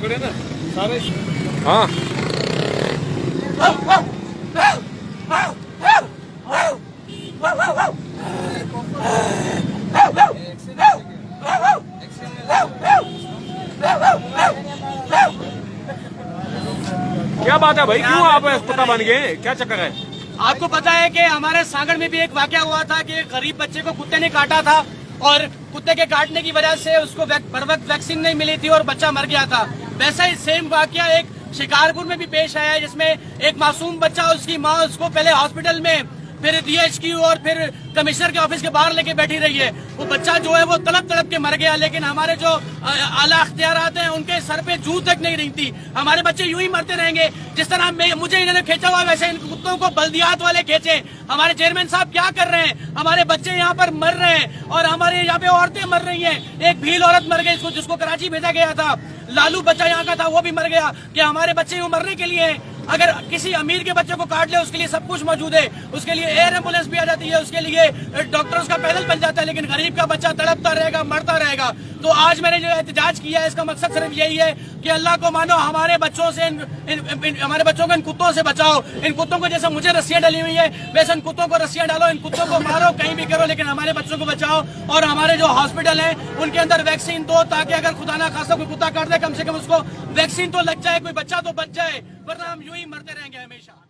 पकड़े ना सारे। हाँ क्या बात है भाई, क्यों आप अस्पताल बन गए, क्या चक्कर है? आपको पता है कि हमारे सागर में भी एक वाकया हुआ था कि एक गरीब बच्चे को कुत्ते ने काटा था और कुत्ते के काटने की वजह से उसको बर वक्त वैक्सीन नहीं मिली थी और बच्चा मर गया था। वैसा ही सेम वाकया एक शिकारपुर में भी पेश आया है, जिसमें एक मासूम बच्चा, उसकी माँ उसको पहले हॉस्पिटल में, फिर डीएचक्यू और फिर कमिश्नर के ऑफिस के बाहर लेके बैठी रही है। वो बच्चा जो है वो तड़प तड़प के मर गया, लेकिन हमारे जो आला अख्तियारात हैं उनके सर पे जूं तक नहीं रही। हमारे बच्चे यूं ही मरते रहेंगे। जिस तरह मुझे इन्होंने खींचा हुआ वैसे इन कुत्तों को बल्दियात वाले खींचे। हमारे चेयरमैन साहब क्या कर रहे हैं? हमारे बच्चे यहाँ पर मर रहे हैं और हमारे यहाँ पे औरतें मर रही हैं। एक भील औरत मर गई जिसको कराची भेजा गया था। लालू बच्चा यहाँ का था, वो भी मर गया। कि हमारे बच्चे यूं मरने के लिए हैं? अगर किसी अमीर के बच्चे को काट ले उसके लिए सब कुछ मौजूद है, उसके लिए एयर एम्बुलेंस भी आ जाती है, उसके लिए डॉक्टर्स का पैदल बन जाता है, लेकिन गरीब का बच्चा तड़पता रहेगा, मरता रहेगा। तो आज मैंने जो एहतजाज किया है इसका मकसद सिर्फ यही है कि अल्लाह को मानो, हमारे बच्चों से हमारे बच्चों को इन कुत्तों से बचाओ। इन कुत्तों को जैसे मुझे रस्सियां डली हुई है वैसे इन कुत्तों को रस्सियां डालो, इन कुत्तों को मारो, कहीं भी करो, लेकिन हमारे बच्चों को बचाओ। और हमारे जो हॉस्पिटल है उनके अंदर वैक्सीन दो, ताकि अगर खुदा ना खासा कोई कुत्ता काट दे कम से कम उसको वैक्सीन तो लग जाए, कोई बच्चा तो बच जाए, वरना हम यूं ही मरते रहेंगे हमेशा।